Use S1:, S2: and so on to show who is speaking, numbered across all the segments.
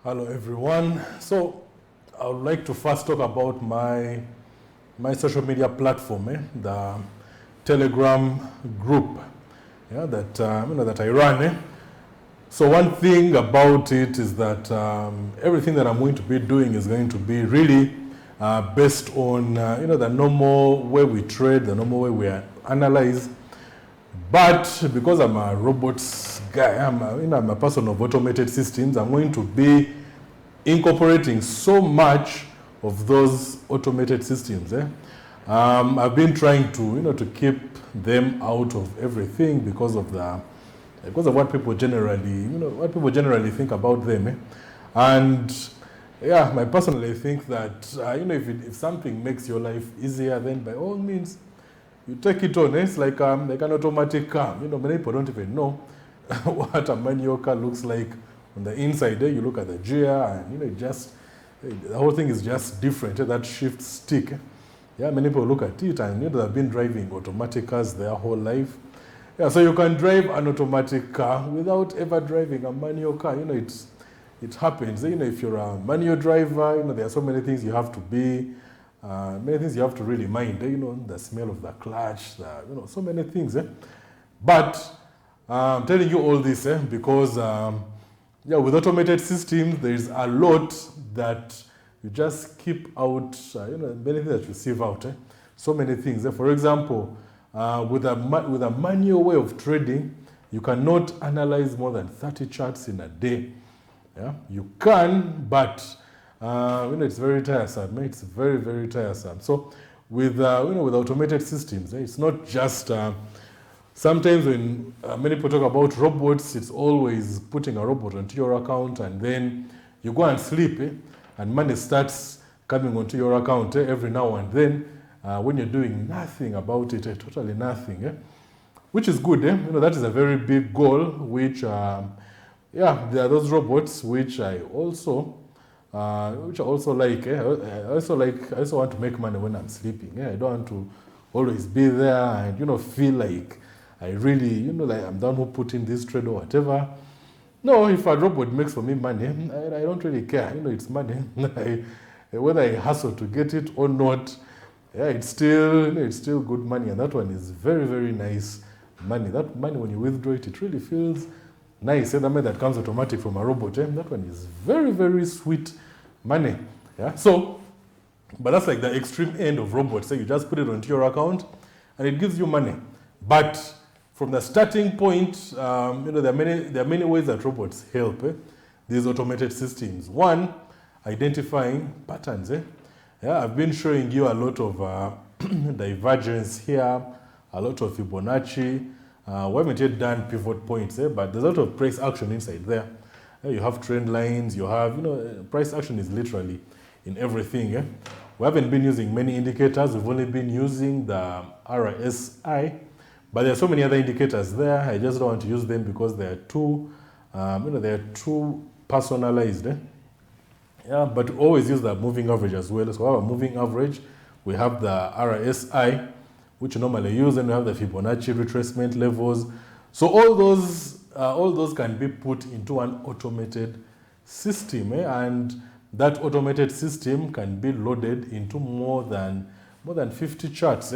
S1: Hello everyone. So I would like to first talk about my social media platform, the Telegram group, that that I run. So one thing about it is that everything that I'm going to be doing is going to be really based on the normal way we trade, the normal way we analyze. But because I'm a robots guy, I'm a person of automated systems, I'm going to be incorporating so much of those automated systems. I've been trying to keep them out of everything because of what people generally think about them. And yeah, I personally think that if something makes your life easier, then by all means you take it on. It's like an automatic car. Many people don't even know what a manual car looks like on the inside. You look at the gear, and the whole thing is just different. That shift stick. Yeah, many people look at it, and they've been driving automatic cars their whole life. Yeah, so you can drive an automatic car without ever driving a manual car. It happens. If you're a manual driver, there are so many things you have to be. Many things you have to really mind, the smell of the clutch, so many things. But I'm telling you all this because with automated systems, there's a lot that you just keep out, many things that you sieve out. So many things. For example, with a manual way of trading, you cannot analyze more than 30 charts in a day. Yeah, you can, but it's very tiresome. It's very, very tiresome. So with automated systems, it's not just sometimes when many people talk about robots, it's always putting a robot onto your account and then you go and sleep, and money starts coming onto your account every now and then when you're doing nothing about it, totally nothing, which is good. That is a very big goal, which there are those robots which I also like. I also want to make money when I'm sleeping. I don't want to always be there and feel like I really like I'm the one who put in this trade or whatever. No, if a robot makes for me money, I don't really care. It's money. Whether I hustle to get it or not, it's still good money, and that one is very, very nice money. That money, when you withdraw it, it really feels nice. The money that comes automatic from a robot, that one is very, very sweet money. Yeah. So, but that's like the extreme end of robots. You just put it onto your account, and it gives you money. But from the starting point, there are many ways that robots help these automated systems. One, identifying patterns. I've been showing you a lot of divergence here, a lot of Fibonacci. We haven't yet done pivot points, but there's a lot of price action inside there. You have trend lines, you have, price action is literally in everything. We haven't been using many indicators, we've only been using the RSI, but there are so many other indicators there. I just don't want to use them because they are too, they are too personalized. But we always use the moving average as well. So we have a moving average, we have the RSI, which you normally use, and we have the Fibonacci retracement levels. So all those can be put into an automated system, and that automated system can be loaded into more than 50 charts.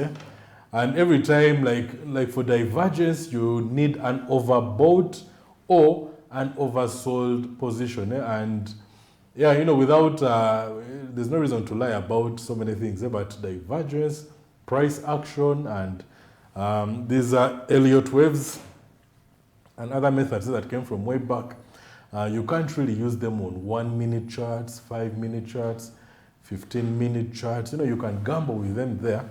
S1: And every time, like for divergence, you need an overbought or an oversold position, and without there's no reason to lie about so many things, but divergence, price action, and these are Elliott waves and other methods that came from way back. You can't really use them on 1 minute charts, 5 minute charts, 15 minute charts. You can gamble with them there,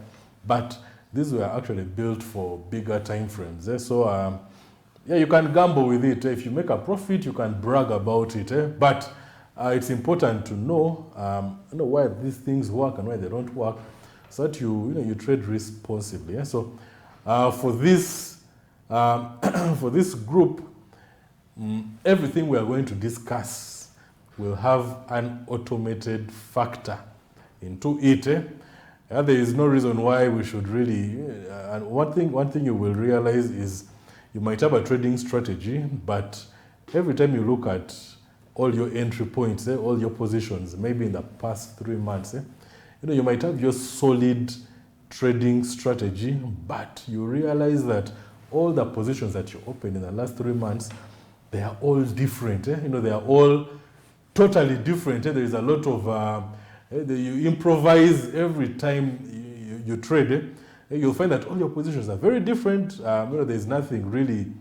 S1: but these were actually built for bigger time frames. So you can gamble with it. If you make a profit, you can brag about it. But it's important to know why these things work and why they don't work, so that you trade responsibly. So for this group, everything we are going to discuss will have an automated factor into it. There is no reason why we should really. And one thing you will realize is you might have a trading strategy, but every time you look at all your entry points, all your positions, maybe in the past 3 months. You might have your solid trading strategy, but you realize that all the positions that you opened in the last 3 months, they are all different. They are all totally different. There is a lot of, you improvise every time you trade. You'll find that all your positions are very different. There's nothing really,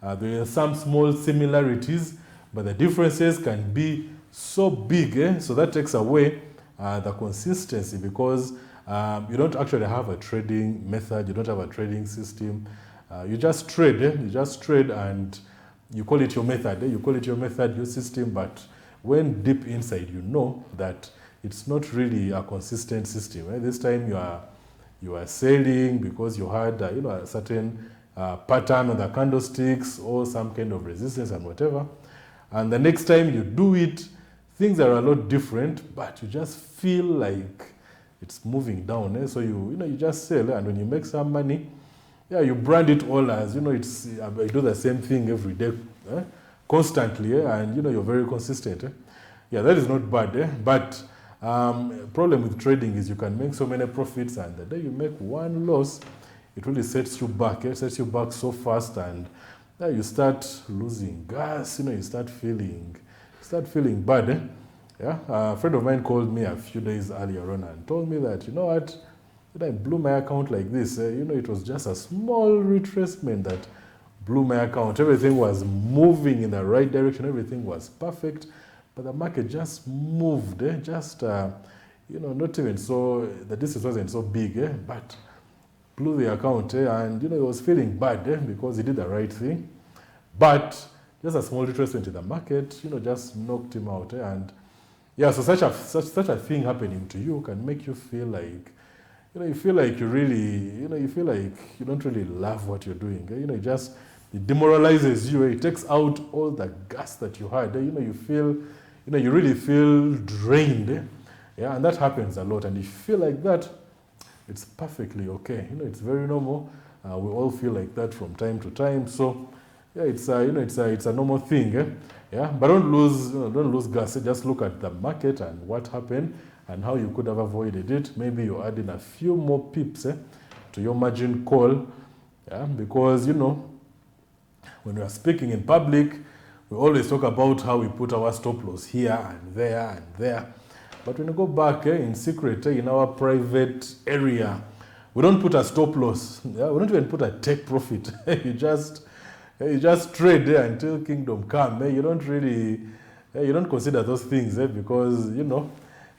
S1: there are some small similarities, but the differences can be so big. So that takes away the consistency, because you don't actually have a trading method, you don't have a trading system. You just trade, and you call it your method. You call it your method, your system, but when deep inside you know that it's not really a consistent system. This time you are selling because you had a certain pattern on the candlesticks or some kind of resistance and whatever. And the next time you do it, things are a lot different, but you just feel like it's moving down. So you just sell, and when you make some money, you brand it all as, it's, I do the same thing every day, constantly, and you're very consistent. That is not bad. But problem with trading is you can make so many profits, and the day you make one loss, it really sets you back. It sets you back so fast, and you start losing gas. You start feeling bad. A friend of mine called me a few days earlier on and told me that, I blew my account like this. It was just a small retracement that blew my account. Everything was moving in the right direction. Everything was perfect. But the market just moved. Not even so, the distance wasn't so big, but blew the account. And, he was feeling bad because he did the right thing. But just a small retracement in the market, just knocked him out. And so such a thing happening to you can make you feel like, you feel like you really, you feel like you don't really love what you're doing. It demoralizes you. It takes out all the gas that you had. You feel, you really feel drained. And that happens a lot. And if you feel like that, it's perfectly okay. It's very normal. We all feel like that from time to time. So, it's a normal thing. But don't lose gas. Just look at the market and what happened and how you could have avoided it. Maybe you add in a few more pips to your margin call. Because, when we are speaking in public, we always talk about how we put our stop loss here and there and there. But when you go back in secret, in our private area, we don't put a stop loss. We don't even put a take profit. You just trade until kingdom come. You don't really, you don't consider those things because,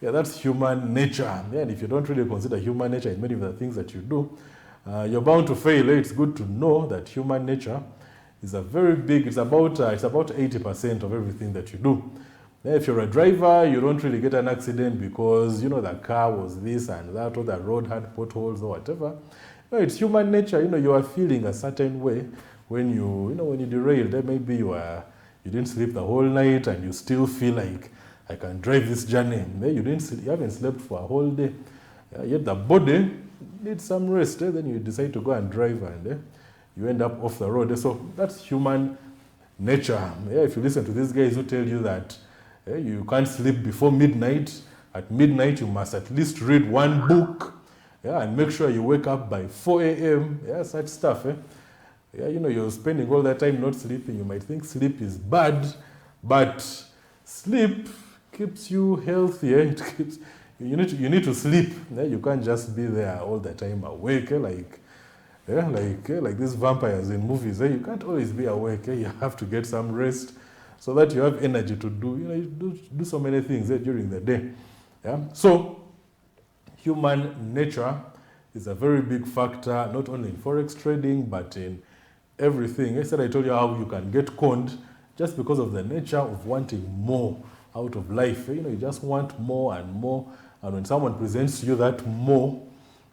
S1: that's human nature. And if you don't really consider human nature in many of the things that you do, you're bound to fail. It's good to know that human nature is a very big, it's about 80% of everything that you do. If you're a driver, you don't really get an accident because, the car was this and that, or the road had potholes or whatever. It's human nature. You are feeling a certain way when when you derailed. Maybe you didn't sleep the whole night and you still feel like, I can drive this journey. You haven't slept for a whole day. Yet the body needs some rest. Then you decide to go and drive, and you end up off the road. So that's human nature. If you listen to these guys who tell you that you can't sleep before midnight, at midnight you must at least read one book, and make sure you wake up by 4 a.m., such stuff. You're spending all that time not sleeping. You might think sleep is bad, but sleep keeps you healthy. You need to sleep. You can't just be there all the time awake, like these vampires in movies. You can't always be awake. You have to get some rest so that you have energy to do so many things during the day. So human nature is a very big factor, not only in Forex trading, but in everything. I told you how you can get conned just because of the nature of wanting more out of life. You just want more and more. And when someone presents you that more,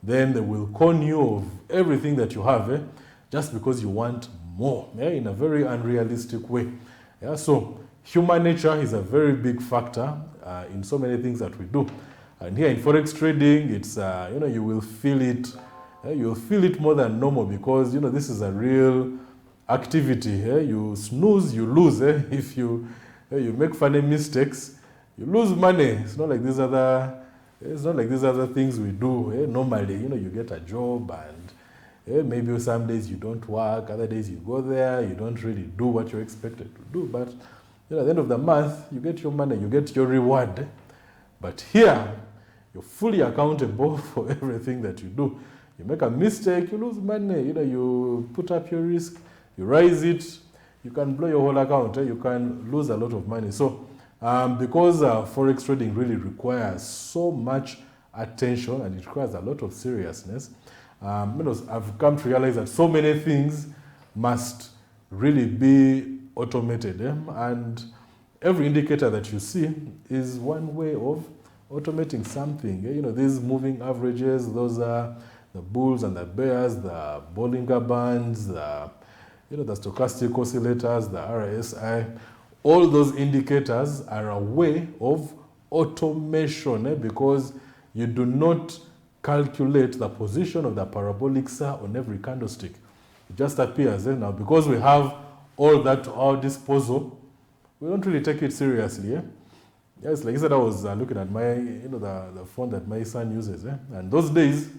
S1: then they will con you of everything that you have, just because you want more, in a very unrealistic way. So human nature is a very big factor in so many things that we do. And here in Forex trading, it's, you will feel it. You'll feel it more than normal because, this is a real activity. You snooze, you lose. If you You make funny mistakes, you lose money. It's not like these other things we do. Normally, you get a job and maybe some days you don't work, other days you go there, you don't really do what you're expected to do. But at the end of the month, you get your money, you get your reward. But here, you're fully accountable for everything that you do. You make a mistake, you lose money. You put up your risk, you raise it, you can blow your whole account. You can lose a lot of money. So, because Forex trading really requires so much attention and it requires a lot of seriousness, I've come to realize that so many things must really be automated. And every indicator that you see is one way of automating something. These moving averages, those are the bulls and the bears, the Bollinger Bands, the stochastic oscillators, the RSI. All those indicators are a way of automation because you do not calculate the position of the parabolic star on every candlestick. It just appears. Now, because we have all that to our disposal, we don't really take it seriously. Yes, like I said, I was looking at my, the phone that my son uses. And those days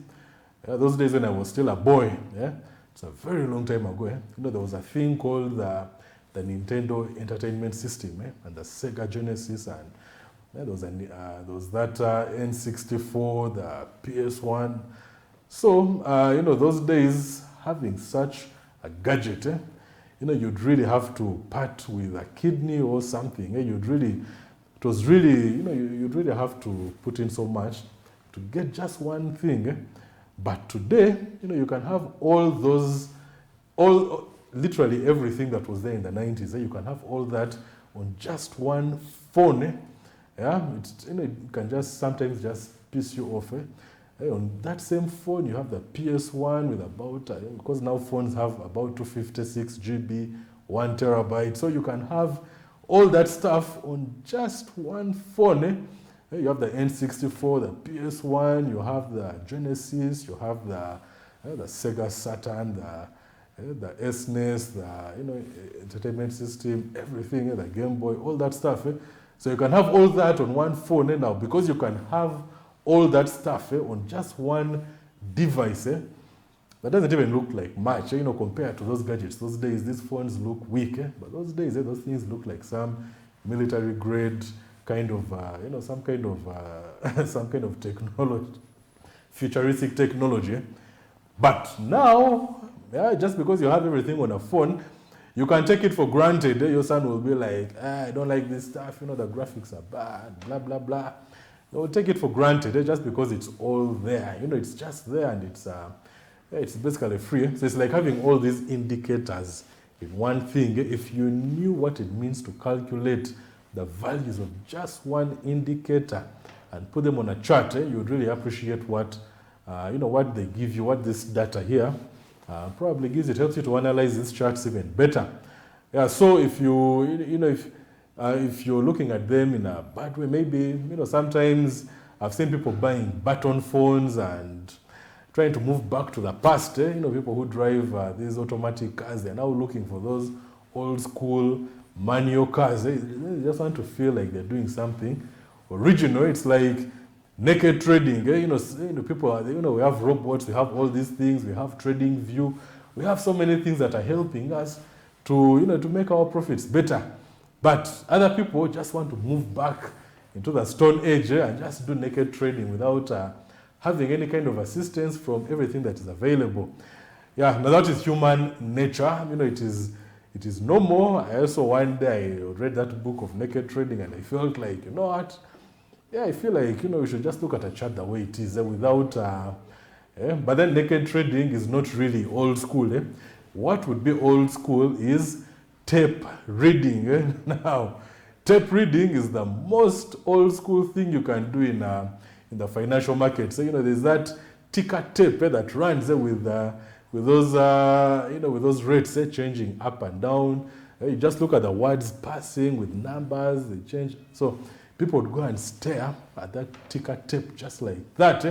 S1: when I was still a boy, it's a very long time ago. There was a thing called the Nintendo Entertainment System and the Sega Genesis, and there was that N64, the PS1. So, those days, having such a gadget, you'd really have to part with a kidney or something. You'd really have to put in so much to get just one thing. But today, you can have literally everything that was there in the 90s. You can have all that on just one phone. It can just sometimes just piss you off. On that same phone, you have the PS1 with about, because now phones have about 256 GB, 1 terabyte. So you can have all that stuff on just one phone. You have the N64, the PS1, you have the Genesis, you have the Sega Saturn, the SNES, the entertainment system, everything, the Game Boy, all that stuff. So you can have all that on one phone now, because you can have all that stuff on just one device. That doesn't even look like much, compared to those gadgets. Those days, these phones look weak, but those days, those things look like some military grade kind of, some kind of technology, futuristic technology. But now, just because you have everything on a phone, you can take it for granted. Your son will be like, I don't like this stuff, the graphics are bad, blah, blah, blah. They will take it for granted just because it's all there. It's just there and it's basically free. So it's like having all these indicators in one thing. If you knew what it means to calculate the values of just one indicator and put them on a chart, you would really appreciate what they give you, what this data here probably gives. It helps you to analyze these charts even better. So if if you're looking at them in a bad way, maybe sometimes I've seen people buying button phones and trying to move back to the past. People who drive these automatic cars, they're now looking for those old school manual cars. They just want to feel like they're doing something original. It's like naked trading. People are, we have robots, we have all these things, we have trading view, we have so many things that are helping us to make our profits better. But other people just want to move back into the Stone Age and just do naked trading without having any kind of assistance from everything that is available. Now that is human nature. It is normal. I also one day I read that book of naked trading and I felt like, I feel like, we should just look at a chart the way it is without, but then naked trading is not really old school. What would be old school is tape reading. Now, tape reading is the most old school thing you can do in the financial market. So, there's that ticker tape that runs with those rates changing up and down. You just look at the words passing with numbers, they change. So people would go and stare at that ticker tape just like that.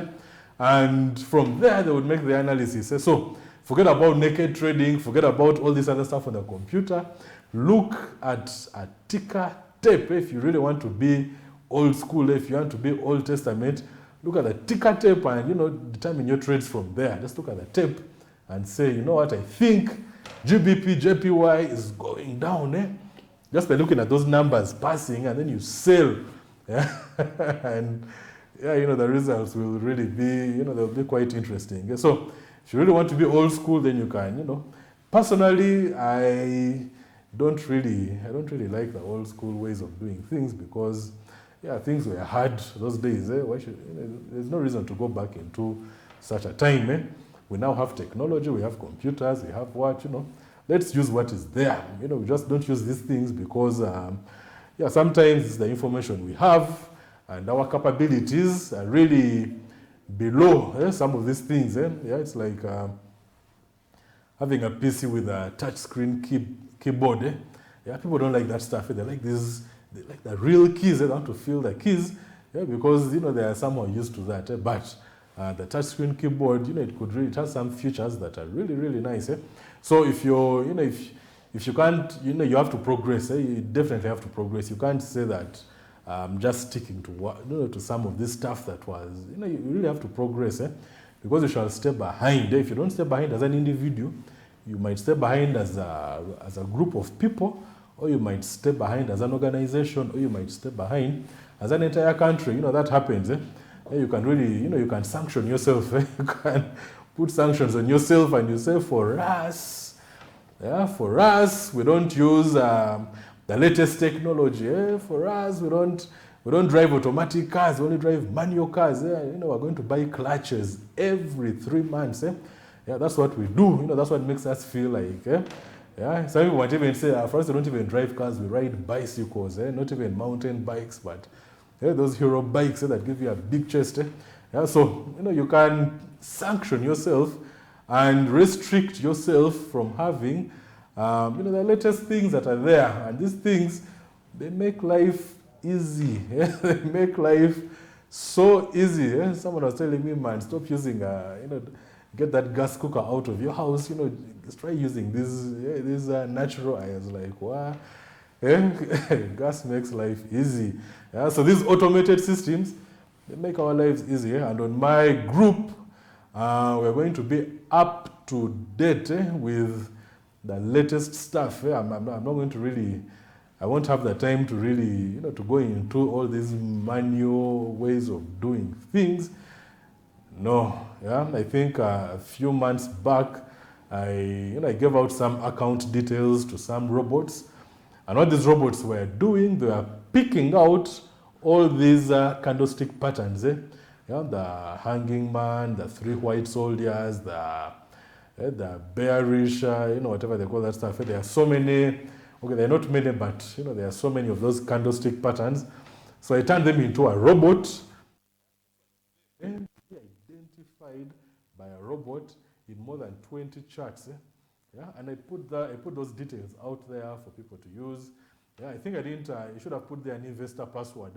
S1: And from there, they would make the analysis. So forget about naked trading, forget about all this other stuff on the computer. Look at a ticker tape. If you really want to be old school, if you want to be Old Testament, look at the ticker tape and, determine your trades from there. Just look at the tape and say, you know what, I think GBP, JPY is going down. Just by looking at those numbers passing, and then you sell. Yeah? And the results will really be, they'll be quite interesting. So if you really want to be old school, then you can, Personally, I don't really like the old school ways of doing things because, things were hard those days. There's no reason to go back into such a time. We now have technology, we have computers, we have what, Let's use what is there. We just don't use these things because, sometimes it's the information we have and our capabilities are really below some of these things. It's like having a PC with a touch screen keyboard. People don't like that stuff. They like the real keys. They want to feel the keys. Because there are some who are used to that. But the touch screen keyboard, it has some features that are really, really nice. So if if you can't, you have to progress. You definitely have to progress. You can't say that just sticking to to some of this stuff that was, you really have to progress. Because you shall stay behind. If you don't stay behind as an individual, you might stay behind as a group of people, or you might stay behind as an organization, or you might stay behind as an entire country. That happens. You can really, you can sanction yourself. You can put sanctions on yourself and you say, for us, we don't use the latest technology. For us, we don't drive automatic cars, we only drive manual cars. We're going to buy clutches every 3 months. That's what we do. That's what makes us feel like. Some people might even say, for us, we don't even drive cars, we ride bicycles. Not even mountain bikes, but those hero bikes that give you a big chest. So, you can sanction yourself and restrict yourself from having, the latest things that are there. And these things, they make life easy. They make life so easy. Someone was telling me, man, stop using, get that gas cooker out of your house. Try using these natural. I was like, wow. Gas makes life easy. So these automated systems, they make our lives easier. And on my group, we're going to be up to date with the latest stuff. I'm not going to really, I won't have the time to really, to go into all these manual ways of doing things. No, I think a few months back, I gave out some account details to some robots. And what these robots were doing, they were picking out all these candlestick patterns. The hanging man, the 3 white soldiers, the bearish, whatever they call that stuff. There are so many, there are not many, but there are so many of those candlestick patterns. So I turned them into a robot. Identified by a robot in more than 20 charts. And I put those details out there for people to use. I think I didn't. You should have put there an investor password.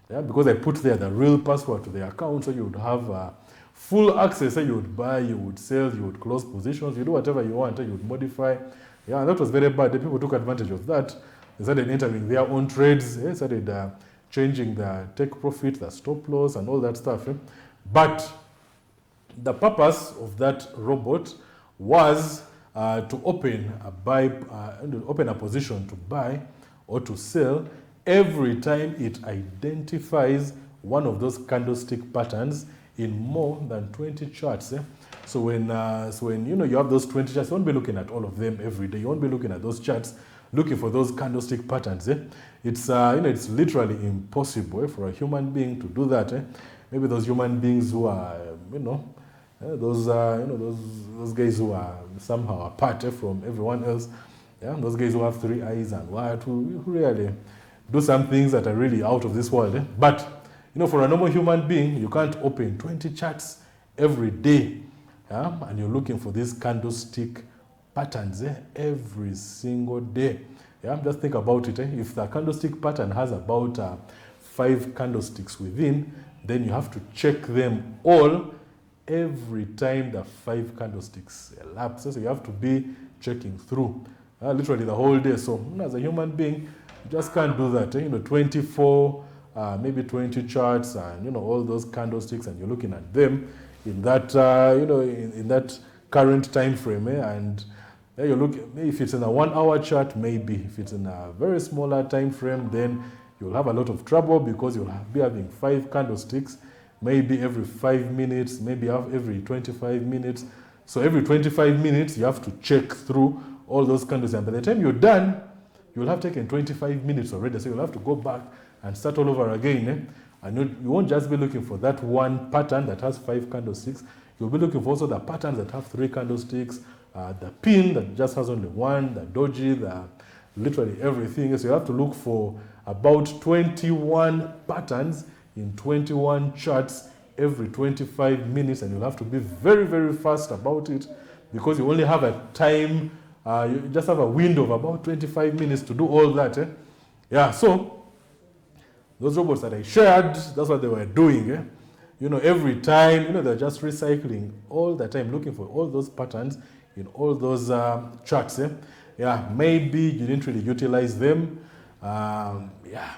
S1: Because I put there the real password to the account, so you would have full access. You would buy, you would sell, you would close positions, you do whatever you want. You would modify. And that was very bad. The people took advantage of that. They started entering their own trades. They started changing the take profit, the stop loss, and all that stuff. But the purpose of that robot was to open a position to buy or to sell every time it identifies one of those candlestick patterns in more than 20 charts. So when you have those 20 charts, you won't be looking at all of them every day. You won't be looking at those charts, looking for those candlestick patterns. It's it's literally impossible for a human being to do that. Maybe those human beings who are those guys who are somehow apart from everyone else. Those guys who have 3 eyes and what, who really do some things that are really out of this world. But for a normal human being, you can't open 20 charts every day, and you're looking for these candlestick patterns every single day. Just think about it. If the candlestick pattern has about 5 candlesticks within, then you have to check them all every time the 5 candlesticks elapse. So you have to be checking through literally the whole day. So as a human being, You just can't do that. 24, maybe 20 charts, and all those candlesticks, and you're looking at them in that in that current time frame, and you look. If it's in a 1 hour chart, maybe. If it's in a very smaller time frame, then you'll have a lot of trouble because you'll be having 5 candlesticks, maybe every 5 minutes, maybe every 25 minutes. So every 25 minutes, you have to check through all those candles, and by the time you're done, you'll have taken 25 minutes already, so you'll have to go back and start all over again. And you won't just be looking for that one pattern that has 5 candlesticks. You'll be looking for also the patterns that have 3 candlesticks, the pin that just has only 1, the doji, literally everything. So you have to look for about 21 patterns in 21 charts every 25 minutes, and you'll have to be very, very fast about it because you only have a time, you just have a window of about 25 minutes to do all that. Yeah, so those robots that I shared, that's what they were doing. Every time, they're just recycling all the time, looking for all those patterns in all those charts. Yeah, maybe you didn't really utilize them.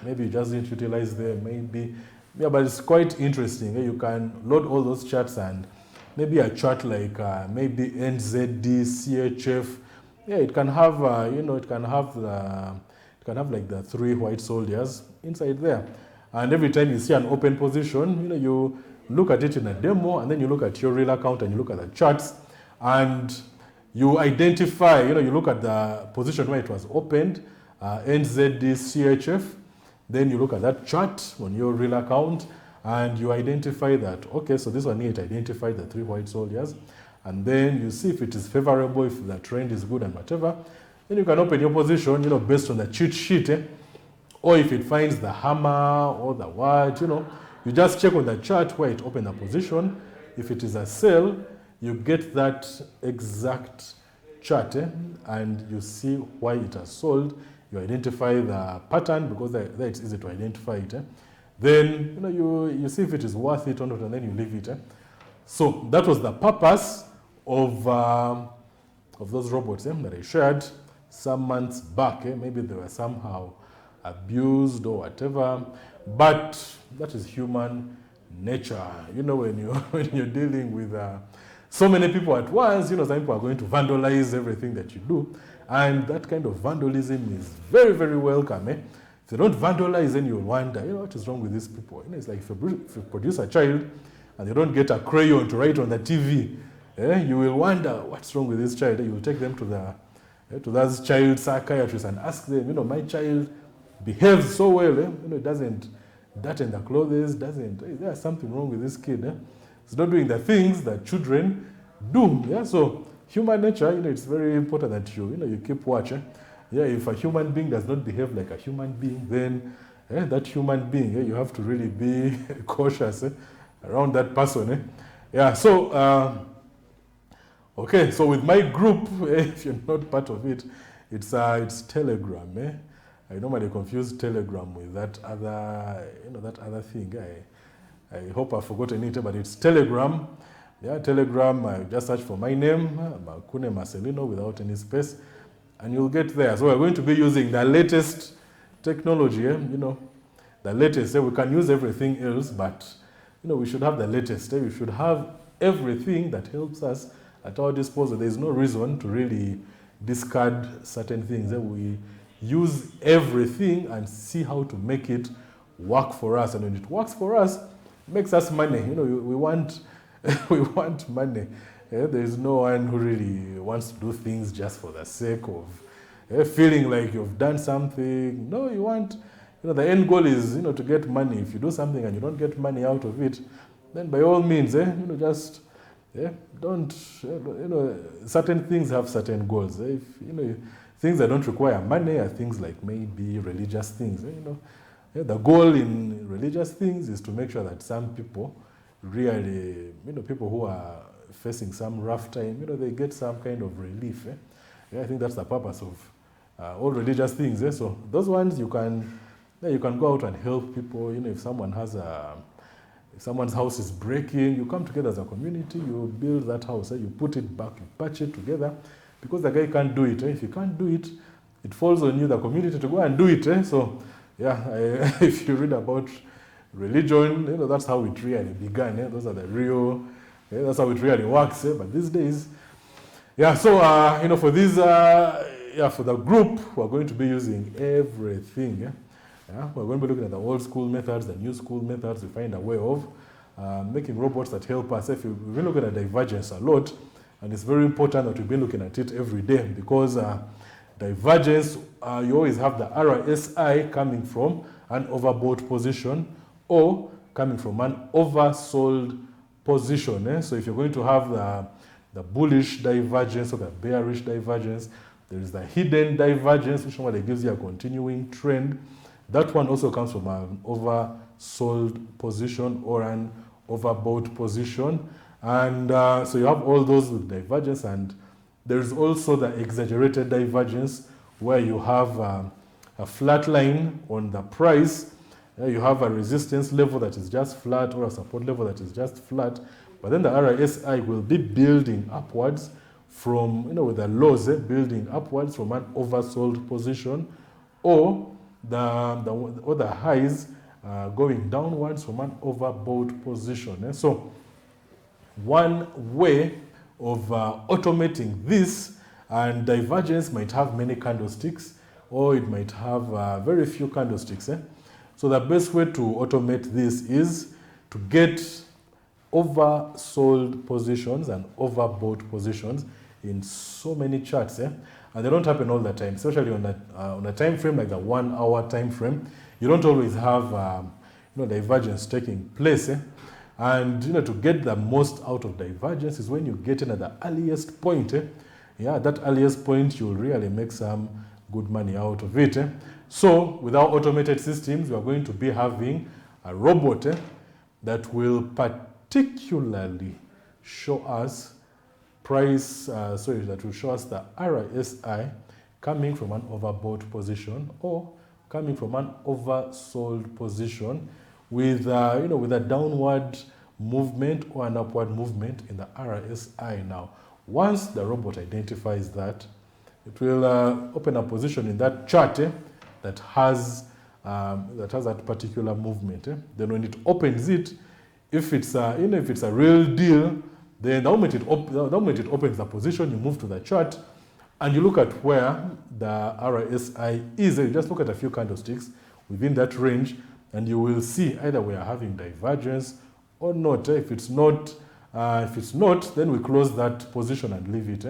S1: Maybe you just didn't utilize them, maybe. Yeah, but it's quite interesting. You can load all those charts, and maybe a chart like maybe NZD, CHF. Yeah, it can have it can have like the 3 white soldiers inside there. And every time you see an open position, you look at it in a demo, and then you look at your real account and you look at the charts, and you identify. You look at the position where it was opened, NZD, CHF. Then you look at that chart on your real account, and you identify that, okay, so this one here, it identified the 3 white soldiers. And then you see if it is favorable, if the trend is good and whatever. Then you can open your position, based on the cheat sheet. Or if it finds the hammer or the what, you just check on the chart where it opened the position. If it is a sell, you get that exact chart, and you see why it has sold. You identify the pattern because there it's easy to identify it. Then you see if it is worth it or not, and then you leave it. So that was the purpose of those robots that I shared some months back. Maybe they were somehow abused or whatever, but that is human nature. When you're dealing with so many people at once, some people are going to vandalize everything that you do. And that kind of vandalism is very, very welcome. If they don't vandalize, then you'll wonder, what is wrong with these people? It's like if you produce a child and you don't get a crayon to write on the TV, you will wonder what's wrong with this child. You will take them to that child psychiatrist and ask them, my child behaves so well, it doesn't darten the clothes, there's something wrong with this kid. It's not doing the things that children do. Yeah, so human nature, it's very important that you keep watching. Yeah, if a human being does not behave like a human being, then that human being, you have to really be cautious around that person. Yeah, so okay, so with my group, if you're not part of it, it's Telegram. I normally confuse Telegram with that other thing. I hope I've forgotten it, but it's Telegram. Yeah, Telegram, just search for my name, Makune Marcelino, without any space, and you'll get there. So we're going to be using the latest technology, the latest. We can use everything else, but, we should have the latest. We should have everything that helps us at our disposal. There's no reason to really discard certain things. We use everything and see how to make it work for us. And when it works for us, it makes us money. We want we want money. There is no one who really wants to do things just for the sake of feeling like you've done something. No, you want, the end goal is, to get money. If you do something and you don't get money out of it, then by all means, just don't, certain things have certain goals. If, things that don't require money are things like maybe religious things. The goal in religious things is to make sure that some people really, people who are facing some rough time, they get some kind of relief. I think that's the purpose of all religious things. So those ones you can go out and help people. If someone has if someone's house is breaking, you come together as a community, you build that house, you put it back, you patch it together, because the guy can't do it. If he can't do it, it falls on you, the community, to go and do it. So, yeah, if you read about religion, that's how it really began. Those are the real, that's how it really works. But these days, yeah, so, for this, for the group, we're going to be using everything. Yeah, we're going to be looking at the old school methods, the new school methods. We find a way of making robots that help us. If we've been looking at divergence a lot, and it's very important that we've been looking at it every day, because divergence, you always have the RSI coming from an overbought position or coming from an oversold position. So if you're going to have the bullish divergence or the bearish divergence, there is the hidden divergence, which one gives you a continuing trend. That one also comes from an oversold position or an overbought position. And so you have all those with divergence, and there's also the exaggerated divergence, where you have a flat line on the price. You have a resistance level that is just flat, or a support level that is just flat. But then the RSI will be building upwards from, with the lows building upwards from an oversold position, or the highs going downwards from an overbought position. So one way of automating this, and divergence might have many candlesticks, or it might have very few candlesticks. So the best way to automate this is to get oversold positions and overbought positions in so many charts. And they don't happen all the time, especially on a time frame like the 1 hour time frame. You don't always have divergence taking place. And to get the most out of divergence is when you get in at the earliest point. Yeah, at that earliest point, you'll really make some good money out of it. So with our automated systems, we are going to be having a robot that will particularly show us that will show us the RSI coming from an overbought position or coming from an oversold position, with a downward movement or an upward movement in the RSI. Now, once the robot identifies that, it will open a position in that chart that has that particular movement. Then when it opens it, if it's a real deal, then the moment it opens the position, you move to the chart and you look at where the RSI is. You just look at a few candlesticks within that range, and you will see either we are having divergence or not. If it's not, then we close that position and leave it.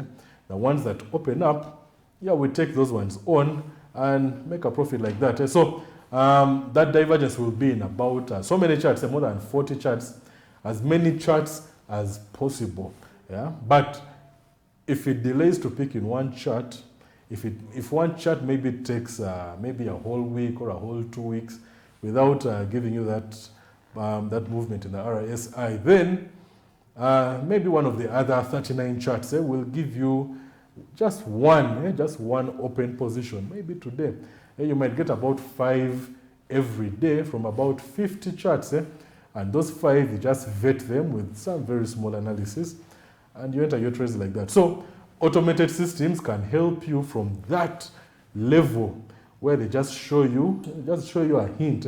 S1: The ones that open up, we take those ones on and make a profit like that. So that divergence will be in about so many charts, more than 40 charts, as many charts as possible. Yeah, but if it delays to pick in one chart, if one chart maybe takes maybe a whole week or a whole 2 weeks without giving you that movement in the RSI, then maybe one of the other 39 charts will give you just one open position. Maybe today you might get about 5 every day from about 50 charts. And those 5, you just vet them with some very small analysis, and you enter your trades like that. So automated systems can help you from that level, where they just show you a hint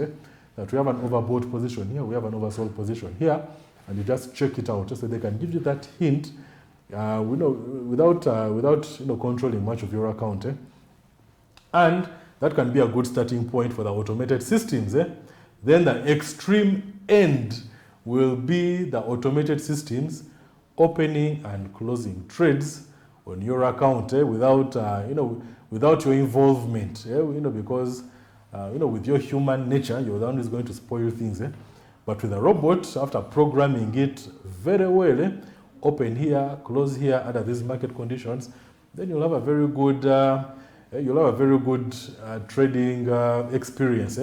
S1: that we have an overbought position here, we have an oversold position here, and you just check it out. So they can give you that hint, without controlling much of your account. And that can be a good starting point for the automated systems. Then the extreme end will be the automated systems opening and closing trades on your account without your involvement. Because with your human nature, you're the one who's going to spoil things. But with a robot, after programming it very well, open here, close here under these market conditions, then you'll have a very good trading experience.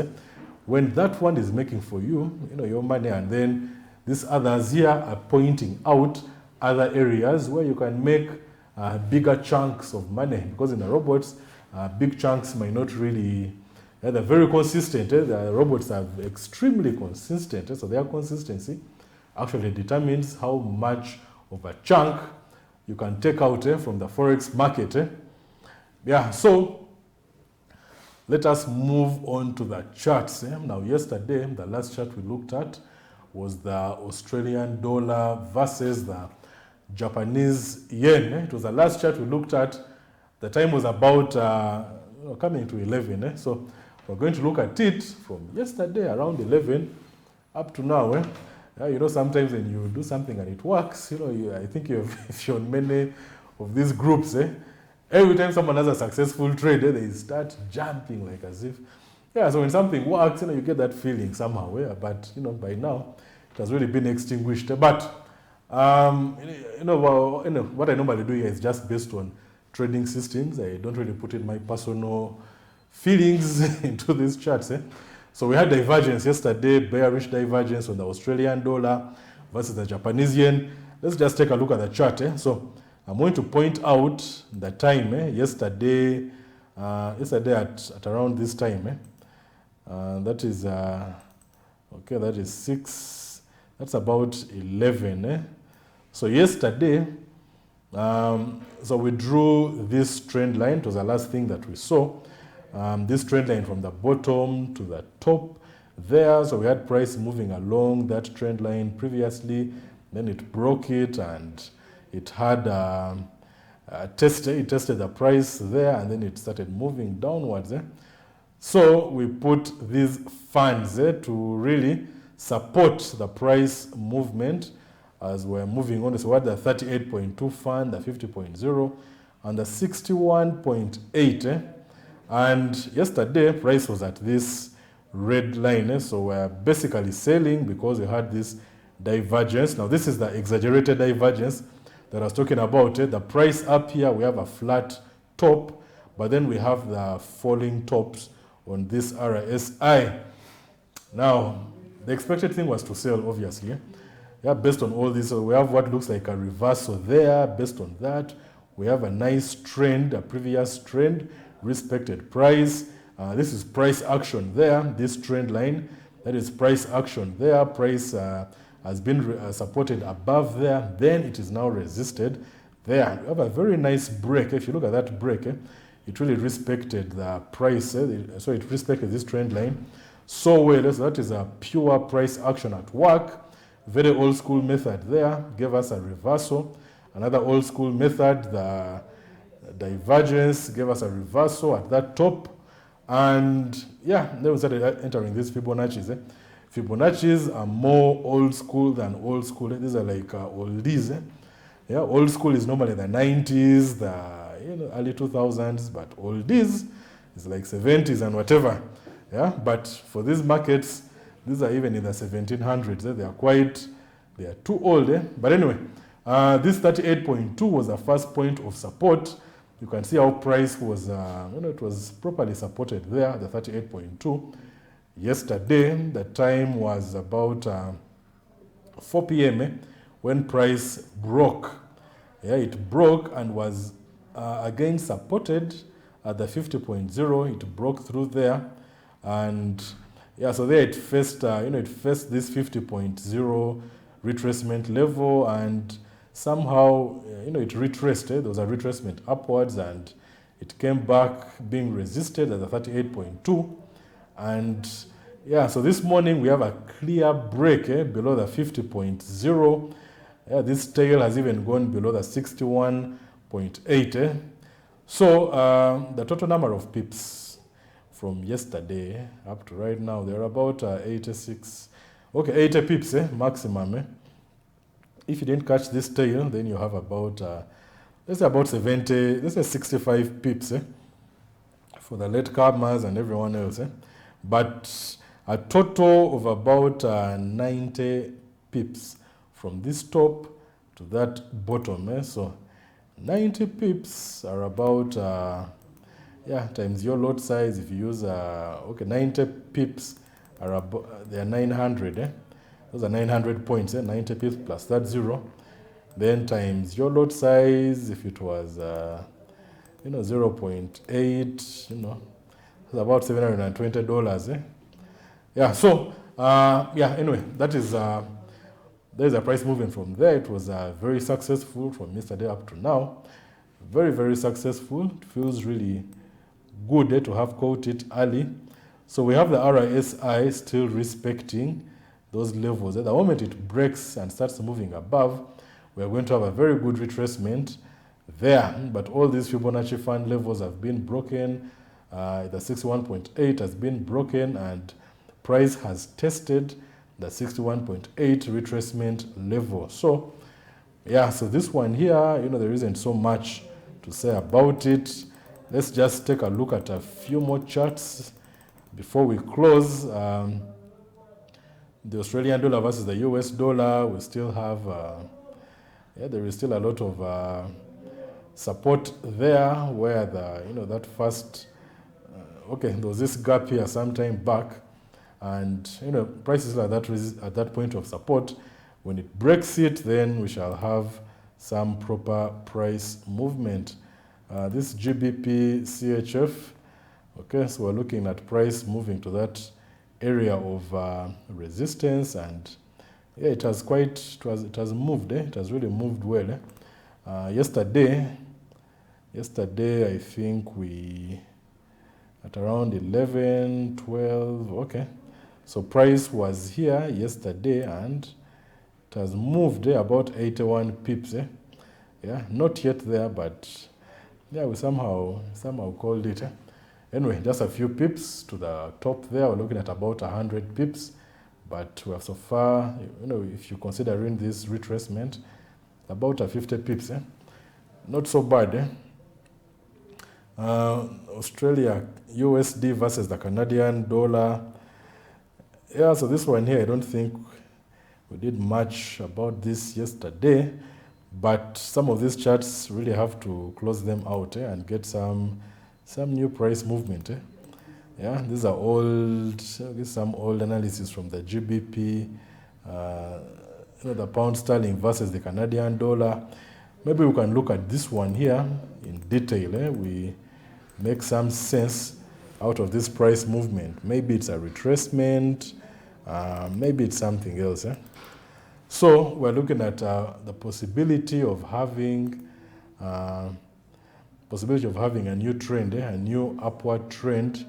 S1: When that one is making for you, your money, and then these others here are pointing out other areas where you can make bigger chunks of money. Because in the robots, big chunks might not really, they're very consistent. The robots are extremely consistent. So their consistency actually determines how much of a chunk you can take out from the Forex market. Yeah, so let us move on to the charts. Now, yesterday, the last chart we looked at was the Australian dollar versus the Japanese yen. It was the last chart we looked at. The time was about coming to 11. So we're going to look at it from yesterday around 11 up to now. You know, sometimes when you do something and it works, you know, I think you've shown many of these groups. Every time someone has a successful trade, they start jumping like as if, so when something works, you know, you get that feeling somehow. But you know, by now, it has really been extinguished. But you know, what I normally do here is just based on trading systems. I don't really put in my personal feelings into these charts. So we had divergence yesterday, bearish divergence on the Australian dollar versus the Japanese yen. Let's just take a look at the chart. So I'm going to point out the time yesterday at around this time. That is okay, that is 6, that's about 11. So yesterday, so we drew this trend line. It was the last thing that we saw. This trend line from the bottom to the top there. So we had price moving along that trend line previously. Then it broke it and it had it tested the price there, and then it started moving downwards. So we put these funds to really support the price movement as we're moving on. So we had the 38.2 fund, the 50.0, and the 61.8. And yesterday, price was at this red line. So we're basically selling because we had this divergence. Now, this is the exaggerated divergence that I was talking about. The price up here, we have a flat top, but then we have the falling tops on this RSI. Now, the expected thing was to sell, obviously. Based on all this, so we have what looks like a reversal there. Based on that, we have a nice trend, a previous trend, respected price. This is price action there, this trend line. That is price action there. Price has been supported above there. Then it is now resisted there. We have a very nice break. If you look at that break, it really respected the price. So it respected this trend line so well. So that is a pure price action at work. Very old school method there. Gave us a reversal. Another old school method, the divergence, gave us a reversal at that top. And then we started entering these Fibonacci's. Fibonacci's are more old school than old school. These are like oldies. Old school is normally the 90s, the early 2000s, but oldies is like 70s and whatever. But for these markets, these are even in the 1700s. They are too old. But anyway, this 38.2 was the first point of support. You can see how price was, it was properly supported there, the 38.2. Yesterday, the time was about 4 p.m. When price broke. It broke and was again supported at the 50.0. It broke through there, and so there it faced, it faced this 50.0 retracement level, and somehow, it retraced. There was a retracement upwards, and it came back being resisted at the 38.2. And so this morning we have a clear break below the 50.0. This tail has even gone below the 61.8. So the total number of pips from yesterday up to right now, they're about 86. Okay, 80 pips maximum. If you didn't catch this tail, then you have about, let's say about 70, let's say 65 pips for the late comers and everyone else. But a total of about 90 pips from this top to that bottom. So 90 pips are about, times your lot size. If you use, 90 pips are about, they are 900. Those are 900 points, 90 pips plus that 0. Then times your lot size, if it was, 0.8, it's about $720. Anyway, that is a price movement from there. It was very successful from yesterday up to now. Very, very successful. It feels really good to have caught it early. So we have the RSI still respecting those levels. At the moment it breaks and starts moving above, we're going to have a very good retracement there. But all these Fibonacci fan levels have been broken. The 61.8 has been broken, and price has tested the 61.8 retracement level. So yeah, so this one here, there isn't so much to say about it. Let's just take a look at a few more charts before we close. The Australian dollar versus the US dollar, we still have, there is still a lot of support there, where that first, there was this gap here some time back, and prices are at that point of support. When it breaks it, then we shall have some proper price movement. This GBP CHF, so we're looking at price moving to that area of resistance, and yeah, it has moved. It has really moved well. Yesterday, I think we at around 11, 12. So price was here yesterday, and it has moved about 81 pips. Yeah, not yet there, but yeah, we somehow called it. Anyway, just a few pips to the top there. We're looking at about 100 pips, but we have so far, if you considering this retracement, about 50 pips. Not so bad. Australia USD versus the Canadian dollar. Yeah, so this one here, I don't think we did much about this yesterday, but some of these charts really have to close them out and get some new price movement. Yeah, these are some old analysis from the GBP, the pound sterling versus the Canadian dollar. Maybe we can look at this one here in detail. We make some sense out of this price movement. Maybe it's a retracement, maybe it's something else. So we're looking at the possibility of having a new trend, a new upward trend.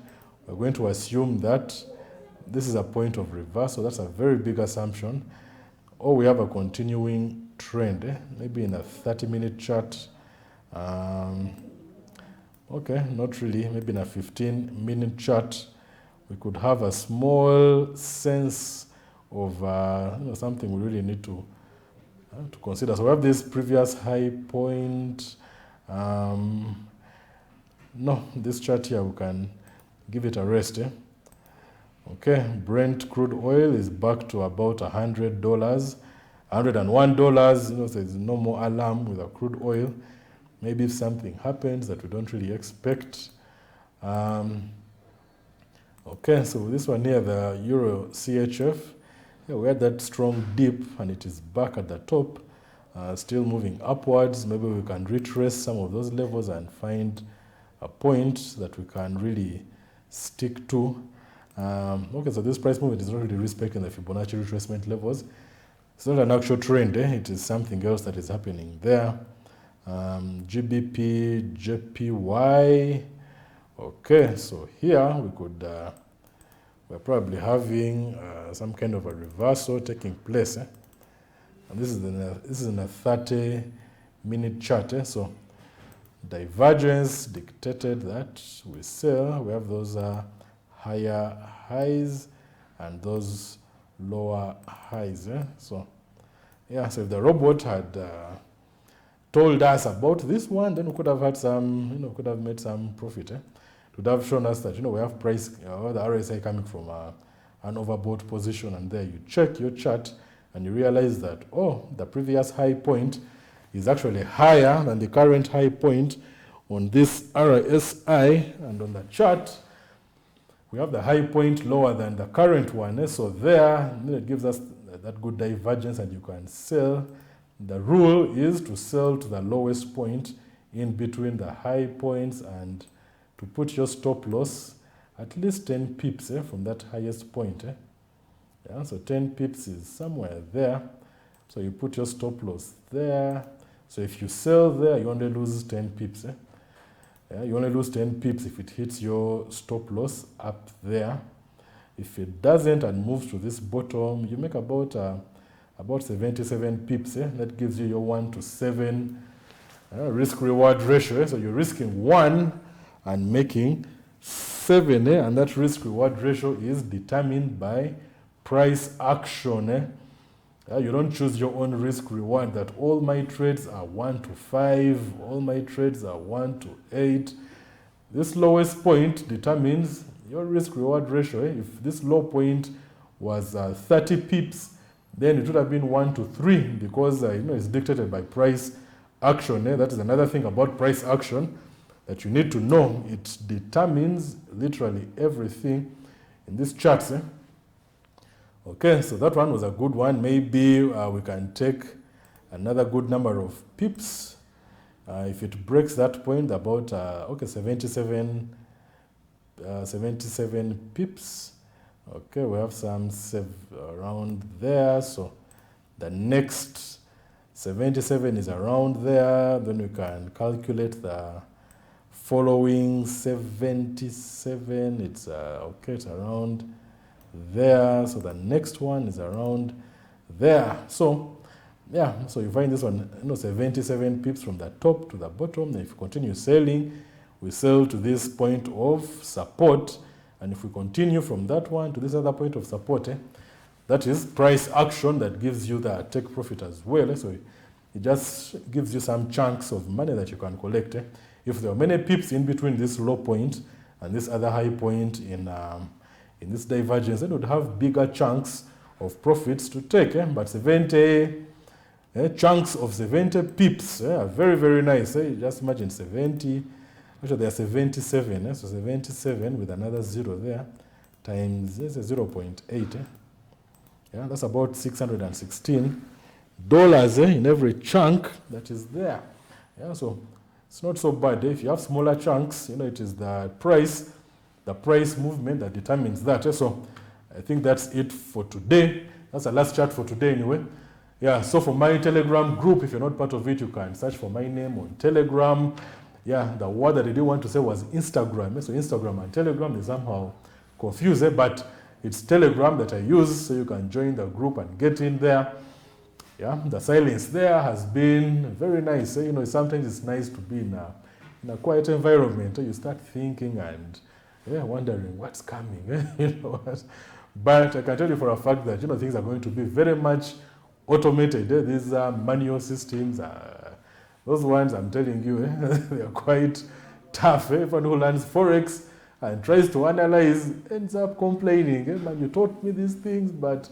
S1: We're going to assume that this is a point of reversal. That's a very big assumption. Or we have a continuing trend, maybe in a 30-minute chart. Not really. Maybe in a 15-minute chart, we could have a small sense of something we really need to consider. So we have this previous high point. No, this chart here, we can give it a rest. Brent crude oil is back to about $100, $101. So there's no more alarm with the crude oil. Maybe if something happens that we don't really expect. So this one here, the Euro CHF, we had that strong dip, and it is back at the top, still moving upwards. Maybe we can retrace some of those levels and find a point that we can really stick to. So this price movement is not really respecting the Fibonacci retracement levels. It's not an actual trend. It is something else that is happening there. GBP, JPY. So here we could, we're probably having some kind of a reversal taking place. And this is in a 30-minute chart. So divergence dictated that we sell. We have those higher highs and those lower highs. So if the robot had told us about this one, then we could have had some, could have made some profit. It would have shown us that, we have price, the RSI coming from an overbought position, and there you check your chart and you realize that, the previous high point is actually higher than the current high point on this RSI, and on the chart, we have the high point lower than the current one. So there, it gives us that good divergence, and you can sell. The rule is to sell to the lowest point in between the high points, and to put your stop loss at least 10 pips from that highest point. So 10 pips is somewhere there. So you put your stop loss there. So if you sell there, you only lose 10 pips. Yeah, you only lose 10 pips if it hits your stop loss up there. If it doesn't and moves to this bottom, you make about 77 pips. That gives you your 1 to 7 risk reward ratio. So you're risking 1 and making 7, and that risk reward ratio is determined by price action. You don't choose your own risk reward, that all my trades are 1 to 5, all my trades are 1 to 8. This lowest point determines your risk reward ratio. If this low point was 30 pips, then it would have been 1 to 3, because it's dictated by price action. That is another thing about price action that you need to know. It determines literally everything in these charts. Okay, so that one was a good one. Maybe we can take another good number of pips. If it breaks that point, about 77 pips. Okay, we have some around there. So the next 77 is around there. Then we can calculate the following 77. It's it's around there. So the next one is around there. So yeah, so you find this one, 77 pips from the top to the bottom. Then if you continue selling, we sell to this point of support, and if we continue from that one to this other point of support, that is price action that gives you the take profit as well. So it just gives you some chunks of money that you can collect. If there are many pips in between this low point and this other high point in this divergence, then it would have bigger chunks of profits to take. But 70 chunks of 70 pips are very, very nice. You just imagine 70. Actually, there are 77. So 77 with another 0 there times 0.8. Yeah, that's about $616 in every chunk that is there. Yeah, so it's not so bad. If you have smaller chunks, it is the price movement that determines that. So I think that's it for today. That's the last chart for today anyway. Yeah, so for my Telegram group, if you're not part of it, you can search for my name on Telegram. Yeah, the word that I didn't want to say was Instagram. So Instagram and Telegram, they somehow confused, but it's Telegram that I use, so you can join the group and get in there. Yeah, the silence there has been very nice. Sometimes it's nice to be in a quiet environment. You start thinking and wondering what's coming. But I can tell you for a fact that things are going to be very much automated. These manual systems, those ones I'm telling you, they are quite tough. Everyone who learns Forex and tries to analyze ends up complaining. Man, you taught me these things, but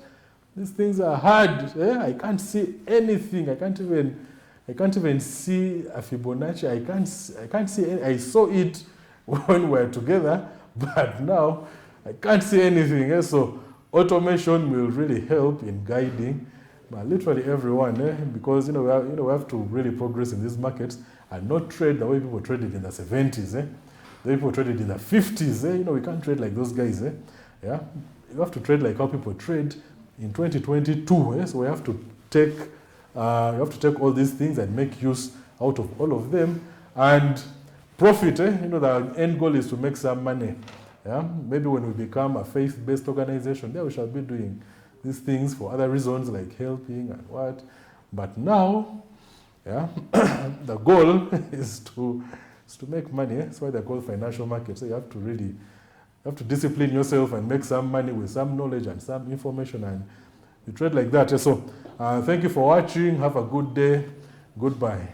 S1: these things are hard. I can't see anything. I can't even see a Fibonacci. I can't see any. I saw it when we were together, but now I can't see anything. So automation will really help in guiding literally everyone, because we have to really progress in these markets and not trade the way people traded in the 70s. The way people traded in the 50s. We can't trade like those guys. Yeah, you have to trade like how people trade in 2022. So we have to take all these things and make use out of all of them and profit. The end goal is to make some money. Yeah, maybe when we become a faith-based organization, we shall be doing these things for other reasons like helping and what. But now, the goal is to make money. That's why they're called financial markets. So you have to discipline yourself and make some money with some knowledge and some information, and you trade like that. So thank you for watching. Have a good day. Goodbye.